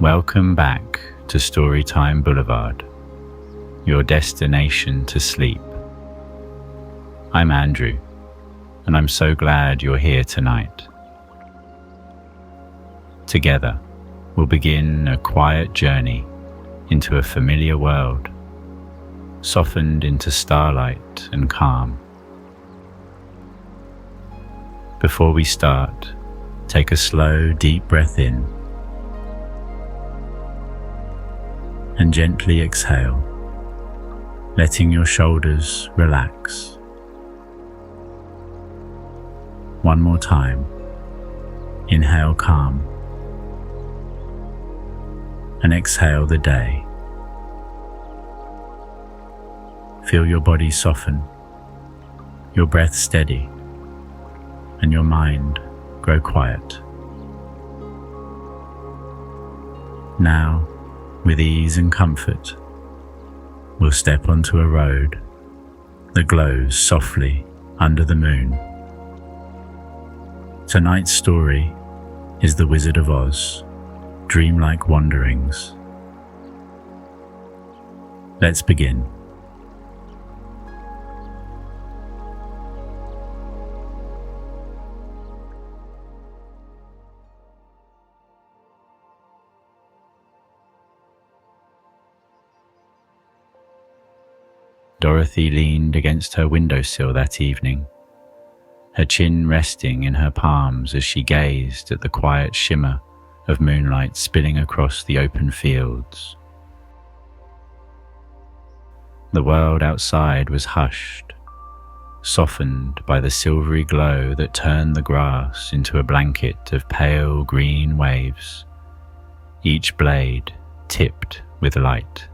Welcome back to Storytime Boulevard, your destination to sleep. I'm Andrew, and I'm so glad you're here tonight. Together, we'll begin a quiet journey into a familiar world, softened into starlight and calm. Before we start, take a slow, deep breath in and gently exhale, letting your shoulders relax. One more time. Inhale calm and exhale the day. Feel your body soften, your breath steady, and your mind grow quiet. Now, with ease and comfort, we'll step onto a road that glows softly under the moon. Tonight's story is The Wizard of Oz, Dreamlike Wanderings. Let's begin. Dorothy leaned against her windowsill that evening, her chin resting in her palms as she gazed at the quiet shimmer of moonlight spilling across the open fields. The world outside was hushed, softened by the silvery glow that turned the grass into a blanket of pale green waves, each blade tipped with light.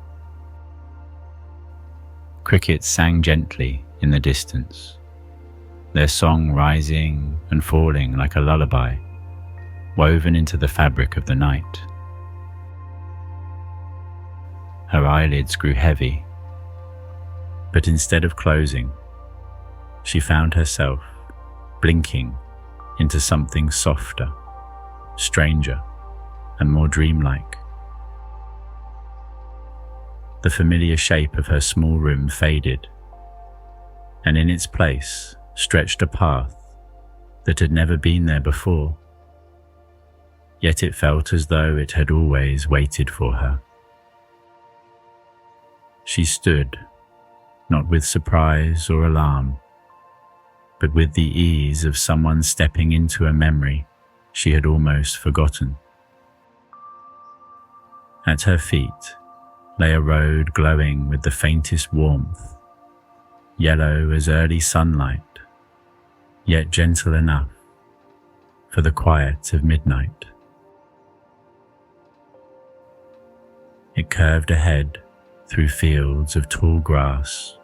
Crickets sang gently in the distance, their song rising and falling like a lullaby, woven into the fabric of the night. Her eyelids grew heavy, but instead of closing, she found herself blinking into something softer, stranger, and more dreamlike. The familiar shape of her small room faded, and in its place stretched a path that had never been there before, yet it felt as though it had always waited for her. She stood, not with surprise or alarm, but with the ease of someone stepping into a memory she had almost forgotten. At her feet lay a road glowing with the faintest warmth, yellow as early sunlight, yet gentle enough for the quiet of midnight. It curved ahead through fields of tall grass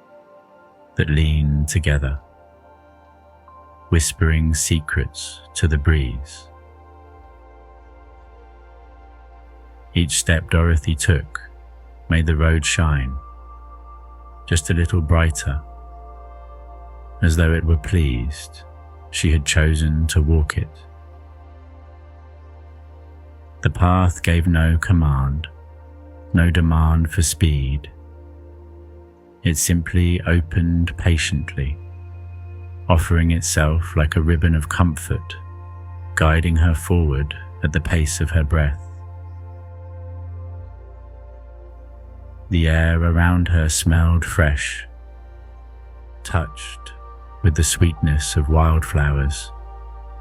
that leaned together, whispering secrets to the breeze. Each step Dorothy took made the road shine just a little brighter, as though it were pleased she had chosen to walk it. The path gave no command, no demand for speed. It simply opened patiently, offering itself like a ribbon of comfort, guiding her forward at the pace of her breath. The air around her smelled fresh, touched with the sweetness of wildflowers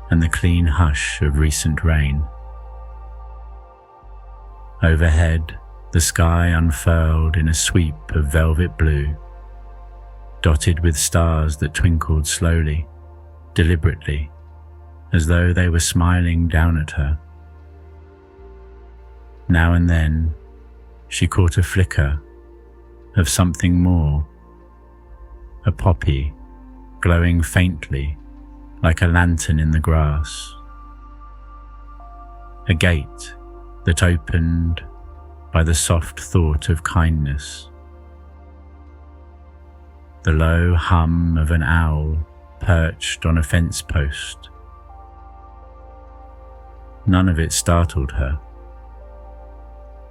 and the clean hush of recent rain. Overhead, the sky unfurled in a sweep of velvet blue, dotted with stars that twinkled slowly, deliberately, as though they were smiling down at her. Now and then, she caught a flicker of something more, a poppy glowing faintly like a lantern in the grass, a gate that opened by the soft thought of kindness, the low hum of an owl perched on a fence post. None of it startled her,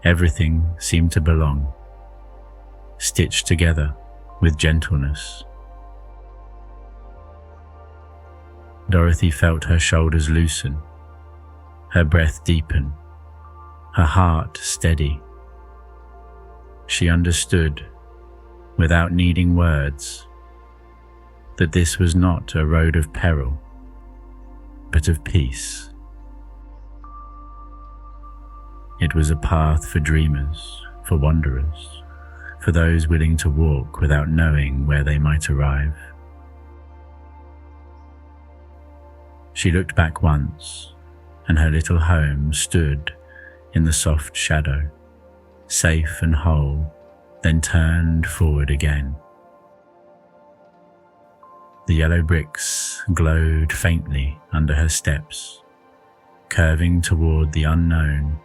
Everything seemed to belong, stitched together with gentleness. Dorothy felt her shoulders loosen, her breath deepen, her heart steady. She understood, without needing words, that this was not a road of peril, but of peace. It was a path for dreamers, for wanderers, for those willing to walk without knowing where they might arrive. She looked back once, and her little home stood in the soft shadow, safe and whole, then turned forward again. The yellow bricks glowed faintly under her steps, curving toward the unknown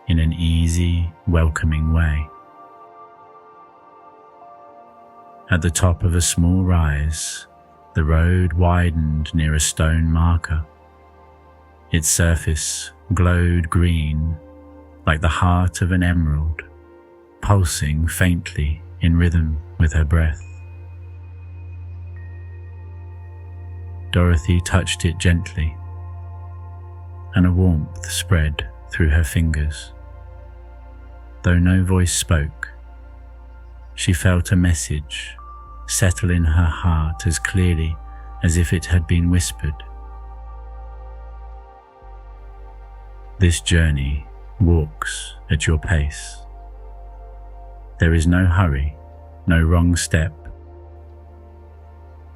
in an easy, welcoming way. At the top of a small rise, the road widened near a stone marker. Its surface glowed green, like the heart of an emerald, pulsing faintly in rhythm with her breath. Dorothy touched it gently, and a warmth spread through her fingers. Though no voice spoke, she felt a message settle in her heart as clearly as if it had been whispered. This journey walks at your pace. There is no hurry, no wrong step,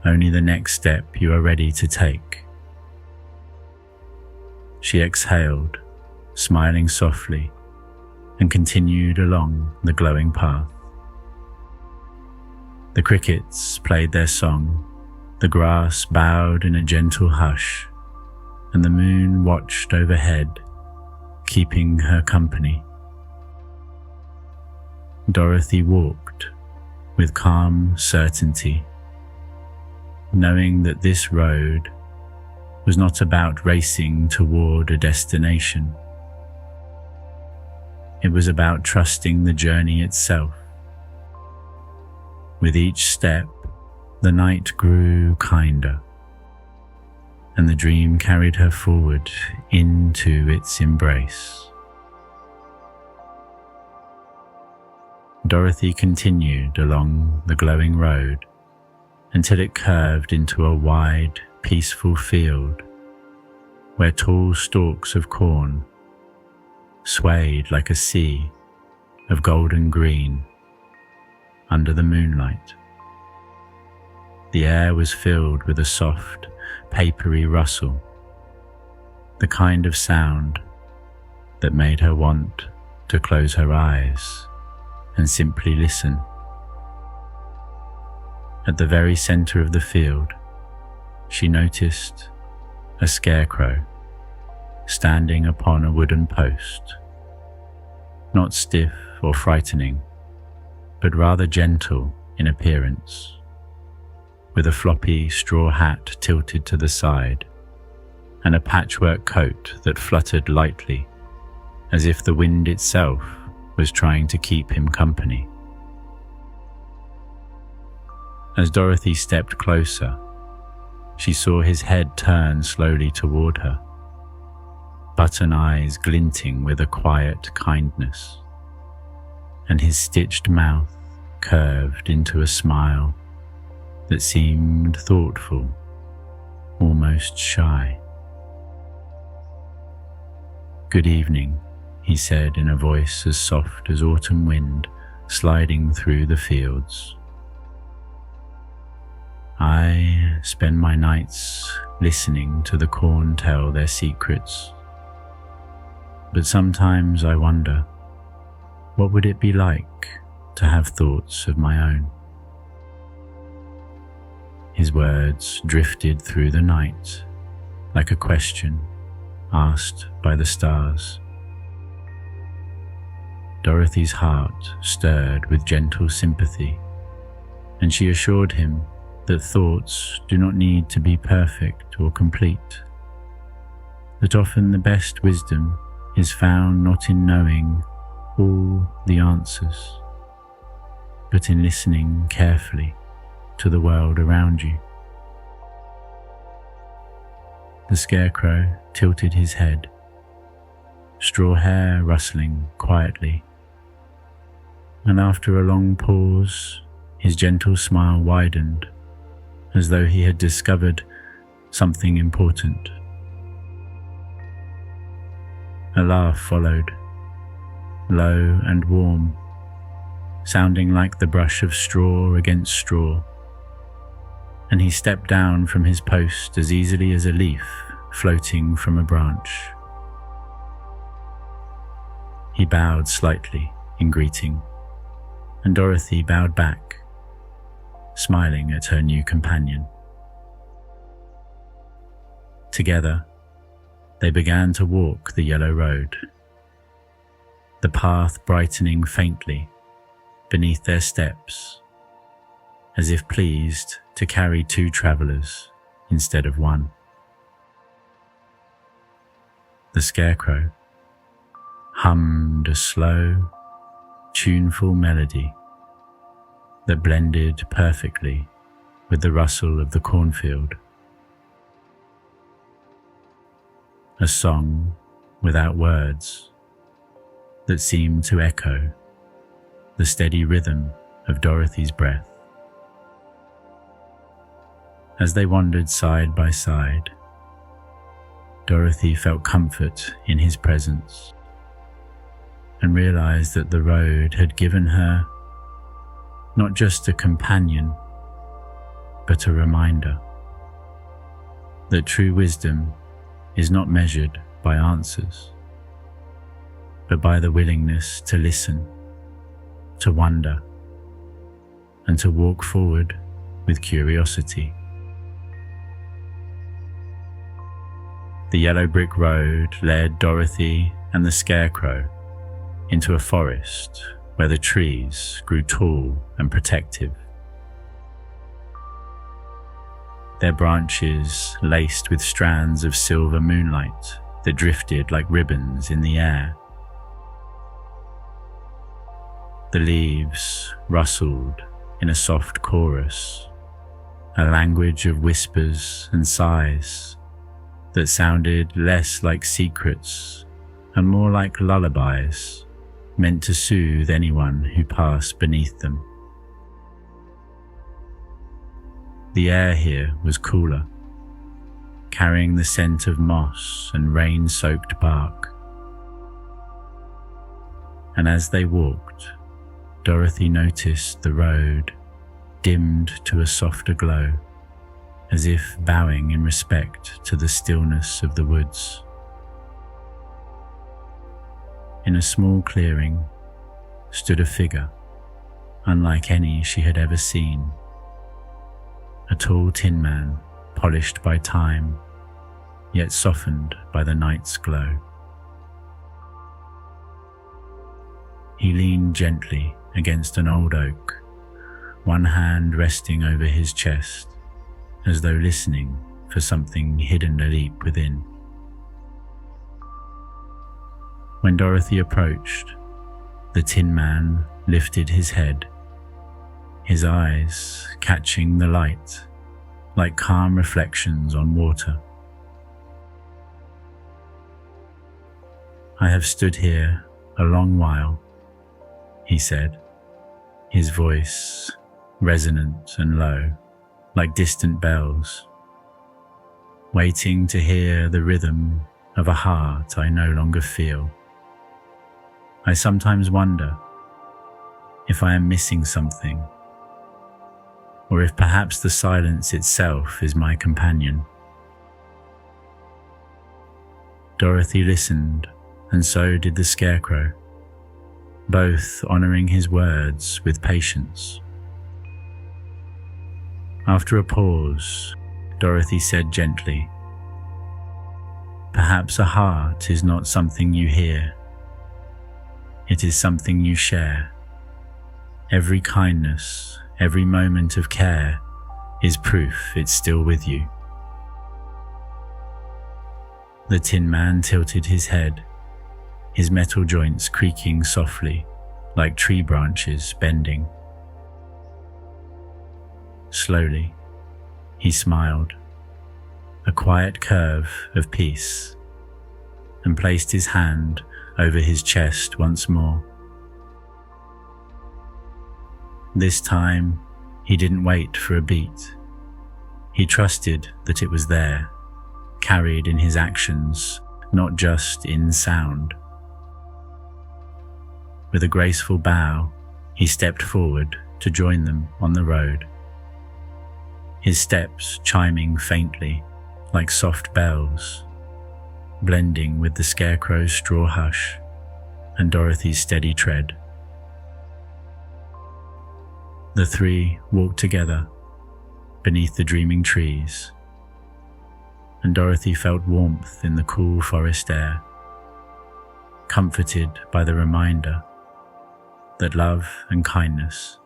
only the next step you are ready to take. She exhaled, smiling softly, and continued along the glowing path. The crickets played their song, the grass bowed in a gentle hush, and the moon watched overhead, keeping her company. Dorothy walked with calm certainty, knowing that this road was not about racing toward a destination. It was about trusting the journey itself. With each step, the night grew kinder, and the dream carried her forward into its embrace. Dorothy continued along the glowing road until it curved into a wide, peaceful field where tall stalks of corn swayed like a sea of golden green under the moonlight. The air was filled with a soft, papery rustle, the kind of sound that made her want to close her eyes and simply listen. At the very center of the field, she noticed a scarecrow standing upon a wooden post, not stiff or frightening, but rather gentle in appearance, with a floppy straw hat tilted to the side and a patchwork coat that fluttered lightly as if the wind itself was trying to keep him company. As Dorothy stepped closer, she saw his head turn slowly toward her, button eyes glinting with a quiet kindness, and his stitched mouth curved into a smile that seemed thoughtful, almost shy. "Good evening," he said in a voice as soft as autumn wind sliding through the fields. "I spend my nights listening to the corn tell their secrets, but sometimes I wonder, what would it be like to have thoughts of my own?" His words drifted through the night like a question asked by the stars. Dorothy's heart stirred with gentle sympathy, and she assured him that thoughts do not need to be perfect or complete, that often the best wisdom is found not in knowing all the answers, but in listening carefully to the world around you. The Scarecrow tilted his head, straw hair rustling quietly, and after a long pause, his gentle smile widened as though he had discovered something important. A laugh followed, low and warm, sounding like the brush of straw against straw, and he stepped down from his post as easily as a leaf floating from a branch. He bowed slightly in greeting, and Dorothy bowed back, smiling at her new companion. Together, they began to walk the yellow road, the path brightening faintly beneath their steps, as if pleased to carry two travelers instead of one. The Scarecrow hummed a slow, tuneful melody that blended perfectly with the rustle of the cornfield. A song without words that seemed to echo the steady rhythm of Dorothy's breath. As they wandered side by side, Dorothy felt comfort in his presence and realized that the road had given her not just a companion, but a reminder that true wisdom is not measured by answers, but by the willingness to listen, to wonder, and to walk forward with curiosity. The yellow brick road led Dorothy and the Scarecrow into a forest where the trees grew tall and protective, their branches laced with strands of silver moonlight that drifted like ribbons in the air. The leaves rustled in a soft chorus, a language of whispers and sighs that sounded less like secrets and more like lullabies meant to soothe anyone who passed beneath them. The air here was cooler, carrying the scent of moss and rain-soaked bark. And as they walked, Dorothy noticed the road dimmed to a softer glow, as if bowing in respect to the stillness of the woods. In a small clearing stood a figure unlike any she had ever seen, a tall tin man polished by time, yet softened by the night's glow. He leaned gently against an old oak, one hand resting over his chest, as though listening for something hidden asleep within. When Dorothy approached, the Tin Man lifted his head, his eyes catching the light like calm reflections on water. "I have stood here a long while," he said, his voice resonant and low, like distant bells, "waiting to hear the rhythm of a heart I no longer feel. I sometimes wonder if I am missing something, or if perhaps the silence itself is my companion." Dorothy listened, and so did the Scarecrow, both honoring his words with patience. After a pause, Dorothy said gently, "Perhaps a heart is not something you hear. It is something you share. Every kindness, every moment of care is proof it's still with you." The Tin Man tilted his head, his metal joints creaking softly like tree branches bending. Slowly, he smiled, a quiet curve of peace, and placed his hand over his chest once more. This time, he didn't wait for a beat. He trusted that it was there, carried in his actions, not just in sound. With a graceful bow, he stepped forward to join them on the road, his steps chiming faintly like soft bells, blending with the scarecrow's straw hush and Dorothy's steady tread. The three walked together beneath the dreaming trees, and Dorothy felt warmth in the cool forest air, comforted by the reminder that love and kindness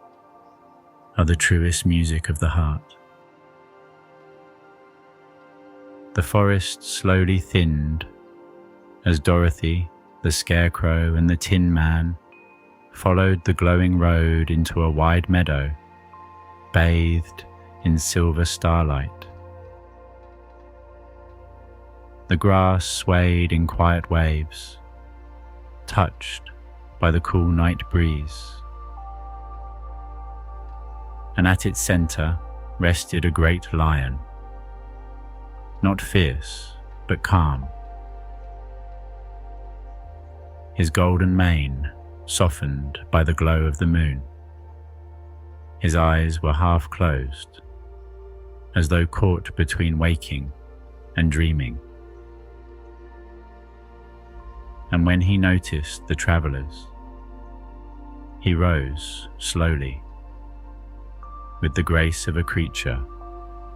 are the truest music of the heart. The forest slowly thinned as Dorothy, the Scarecrow, and the Tin Man followed the glowing road into a wide meadow, bathed in silver starlight. The grass swayed in quiet waves, touched by the cool night breeze, and at its center rested a great lion, not fierce, but calm. His golden mane softened by the glow of the moon. His eyes were half closed, as though caught between waking and dreaming. And when he noticed the travelers, he rose slowly, with the grace of a creature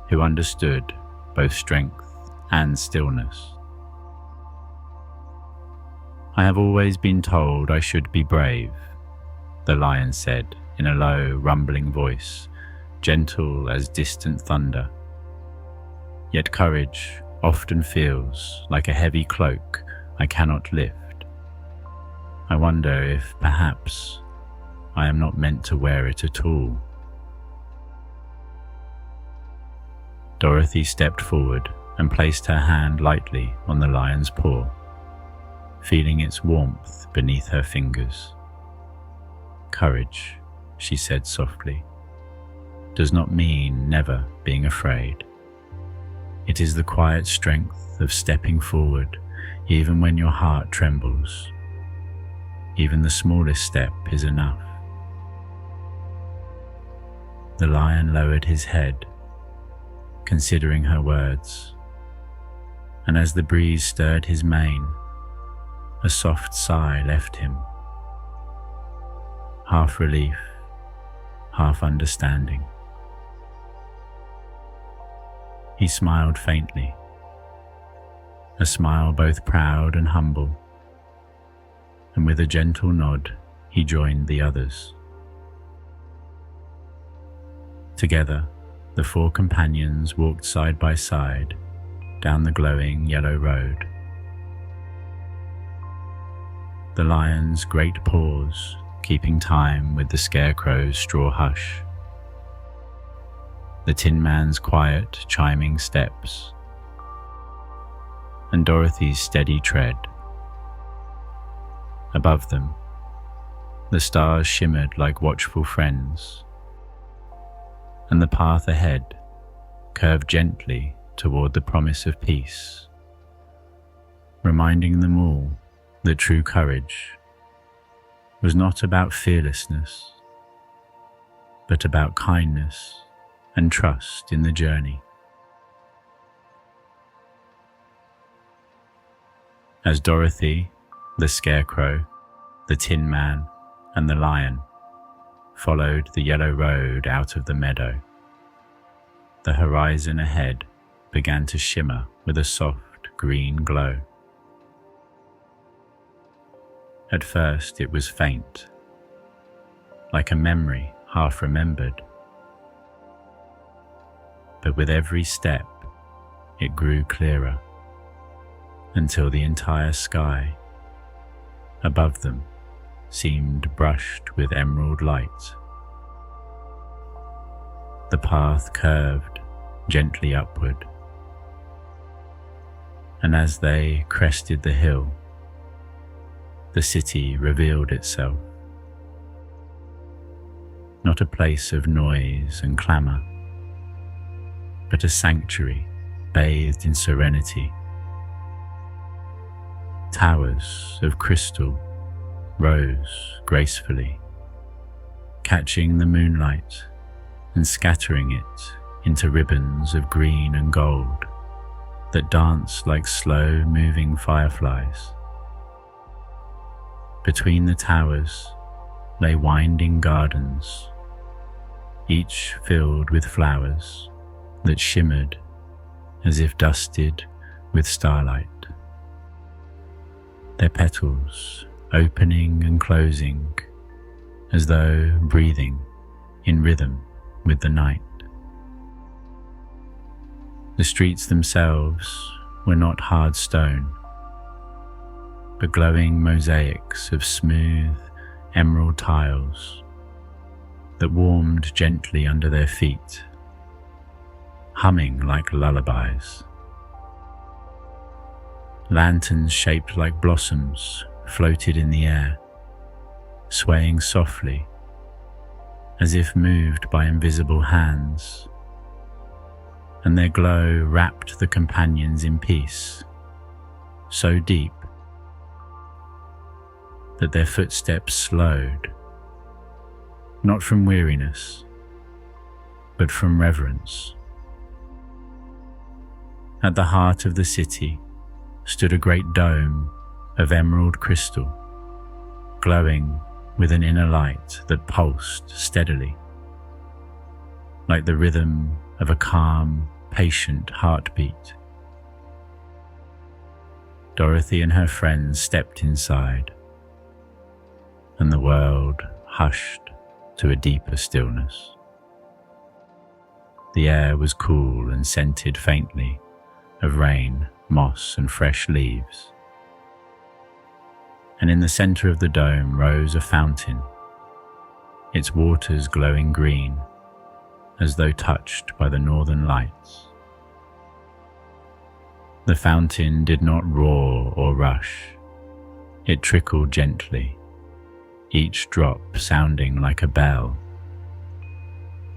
who understood both strength and stillness. "I have always been told I should be brave," the lion said in a low, rumbling voice, gentle as distant thunder. "Yet courage often feels like a heavy cloak I cannot lift. I wonder if perhaps I am not meant to wear it at all." Dorothy stepped forward and placed her hand lightly on the lion's paw, feeling its warmth beneath her fingers. "Courage," she said softly, "does not mean never being afraid. It is the quiet strength of stepping forward even when your heart trembles. Even the smallest step is enough." The lion lowered his head, considering her words, and as the breeze stirred his mane, a soft sigh left him, half relief, half understanding. He smiled faintly, a smile both proud and humble, and with a gentle nod he joined the others. Together, the four companions walked side by side down the glowing yellow road. The lion's great paws keeping time with the Scarecrow's straw hush, the Tin Man's quiet, chiming steps, and Dorothy's steady tread. Above them, the stars shimmered like watchful friends, and the path ahead curved gently toward the promise of peace, reminding them all that true courage was not about fearlessness, but about kindness and trust in the journey. As Dorothy, the Scarecrow, the Tin Man, and the lion followed the yellow road out of the meadow, the horizon ahead began to shimmer with a soft green glow. At first it was faint, like a memory half remembered, but with every step it grew clearer, until the entire sky above them seemed brushed with emerald light. The path curved gently upward, and as they crested the hill, the city revealed itself. Not a place of noise and clamour, but a sanctuary bathed in serenity. Towers of crystal rose gracefully, catching the moonlight and scattering it into ribbons of green and gold that danced like slow-moving fireflies. Between the towers lay winding gardens, each filled with flowers that shimmered as if dusted with starlight, their petals opening and closing as though breathing in rhythm with the night. The streets themselves were not hard stone, but glowing mosaics of smooth emerald tiles that warmed gently under their feet, humming like lullabies. Lanterns shaped like blossoms floated in the air, swaying softly as if moved by invisible hands, and their glow wrapped the companions in peace, so deep that their footsteps slowed, not from weariness, but from reverence. At the heart of the city stood a great dome of emerald crystal, glowing with an inner light that pulsed steadily, like the rhythm of a calm, patient heartbeat. Dorothy and her friends stepped inside, and the world hushed to a deeper stillness. The air was cool and scented faintly of rain, moss, and fresh leaves. And in the center of the dome rose a fountain, its waters glowing green, as though touched by the northern lights. The fountain did not roar or rush. It trickled gently, each drop sounding like a bell,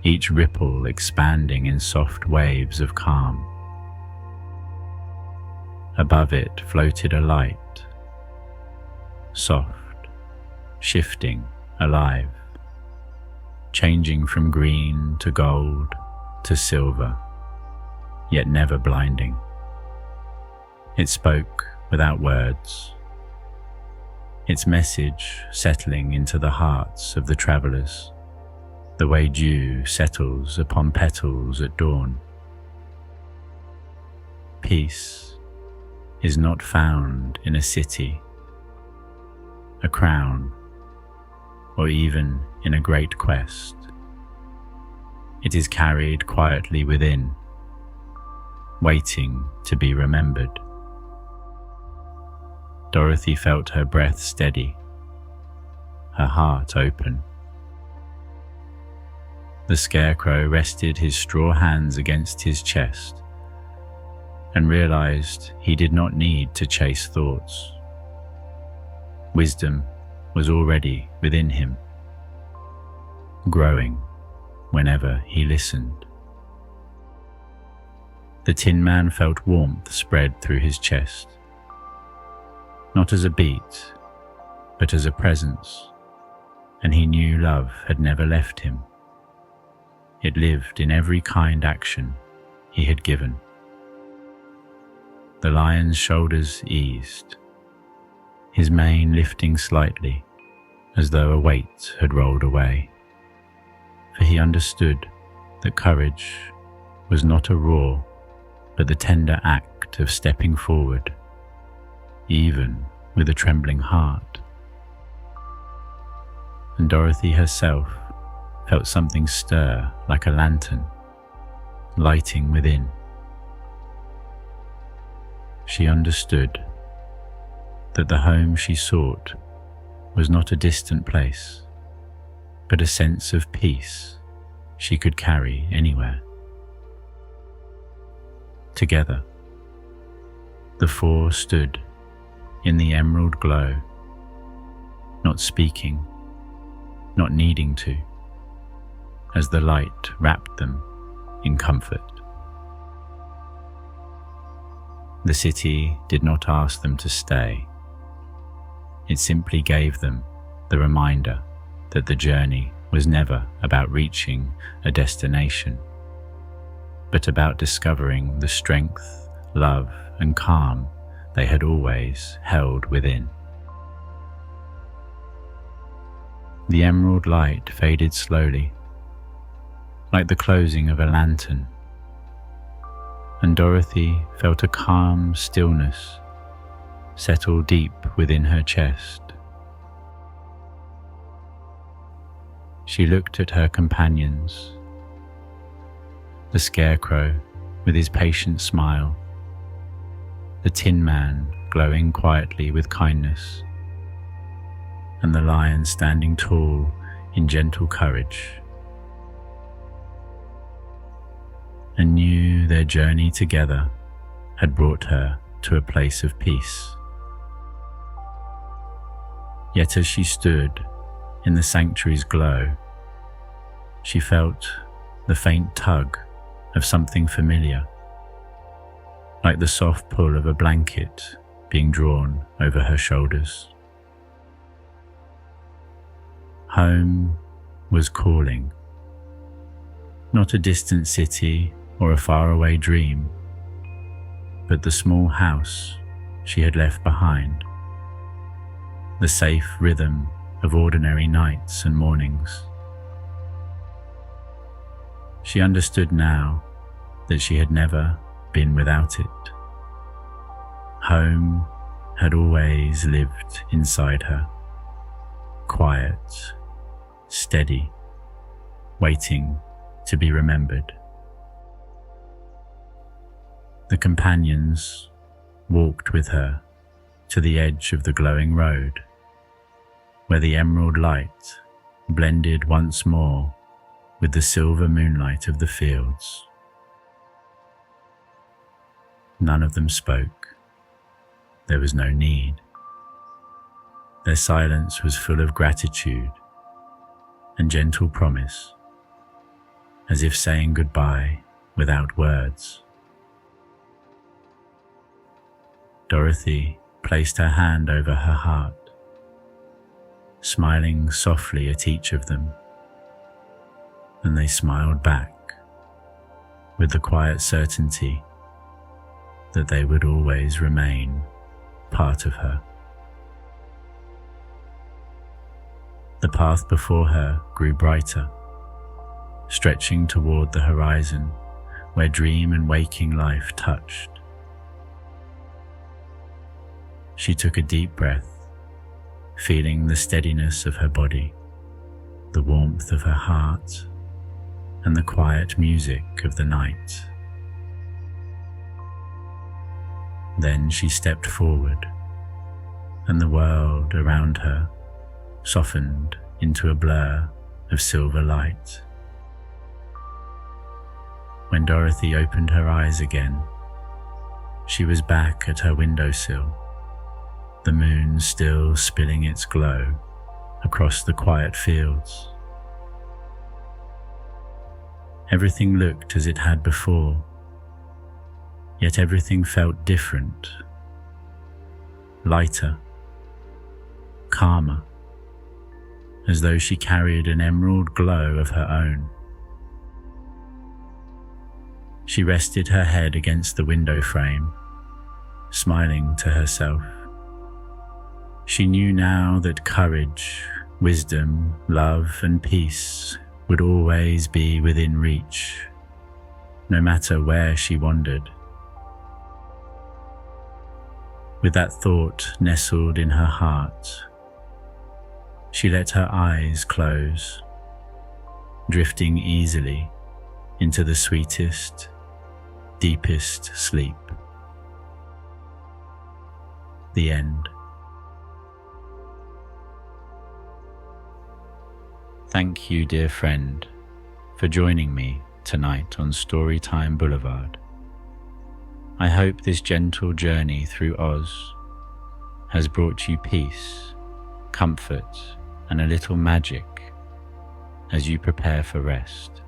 each ripple expanding in soft waves of calm. Above it floated a light, soft, shifting, alive, changing from green to gold to silver, yet never blinding. It spoke without words, its message settling into the hearts of the travelers, the way dew settles upon petals at dawn. Peace is not found in a city, a crown, or even in a great quest. It is carried quietly within, waiting to be remembered. Dorothy felt her breath steady, her heart open. The scarecrow rested his straw hands against his chest and realized he did not need to chase thoughts. Wisdom was already within him, growing whenever he listened. The Tin Man felt warmth spread through his chest, not as a beat, but as a presence, and he knew love had never left him. It lived in every kind action he had given. The lion's shoulders eased, his mane lifting slightly as though a weight had rolled away, for he understood that courage was not a roar, but the tender act of stepping forward, even with a trembling heart. And Dorothy herself felt something stir like a lantern, lighting within. She understood that the home she sought was not a distant place, but a sense of peace she could carry anywhere. Together, the four stood in the emerald glow, not speaking, not needing to, as the light wrapped them in comfort. The city did not ask them to stay. It simply gave them the reminder that the journey was never about reaching a destination, but about discovering the strength, love, and calm they had always held within. The emerald light faded slowly, like the closing of a lantern, and Dorothy felt a calm stillness settle deep within her chest. She looked at her companions, the Scarecrow with his patient smile, the Tin Man glowing quietly with kindness, and the Lion standing tall in gentle courage, and knew their journey together had brought her to a place of peace. Yet as she stood in the sanctuary's glow, she felt the faint tug of something familiar, like the soft pull of a blanket being drawn over her shoulders. Home was calling, not a distant city or a faraway dream, but the small house she had left behind, the safe rhythm of ordinary nights and mornings. She understood now that she had never been without it. Home had always lived inside her, quiet, steady, waiting to be remembered. The companions walked with her to the edge of the glowing road, where the emerald light blended once more with the silver moonlight of the fields. None of them spoke. There was no need. Their silence was full of gratitude and gentle promise, as if saying goodbye without words. Dorothy placed her hand over her heart, smiling softly at each of them, and they smiled back with the quiet certainty that they would always remain part of her. The path before her grew brighter, stretching toward the horizon where dream and waking life touched. She took a deep breath, feeling the steadiness of her body, the warmth of her heart, and the quiet music of the night. Then she stepped forward, and the world around her softened into a blur of silver light. When Dorothy opened her eyes again, she was back at her windowsill, the moon still spilling its glow across the quiet fields. Everything looked as it had before, yet everything felt different, lighter, calmer, as though she carried an emerald glow of her own. She rested her head against the window frame, smiling to herself. She knew now that courage, wisdom, love, and peace would always be within reach, no matter where she wandered. With that thought nestled in her heart, she let her eyes close, drifting easily into the sweetest, deepest sleep. The end. Thank you, dear friend, for joining me tonight on Storytime Boulevard. I hope this gentle journey through Oz has brought you peace, comfort, and a little magic as you prepare for rest.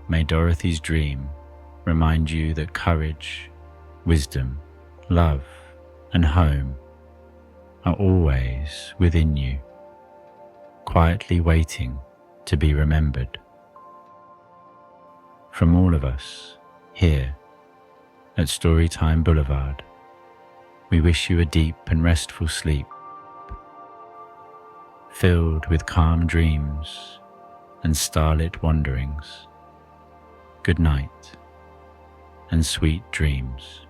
May Dorothy's dream remind you that courage, wisdom, love, and home are always within you, quietly waiting to be remembered. From all of us here at Storytime Boulevard, we wish you a deep and restful sleep, filled with calm dreams and starlit wanderings. Good night and sweet dreams.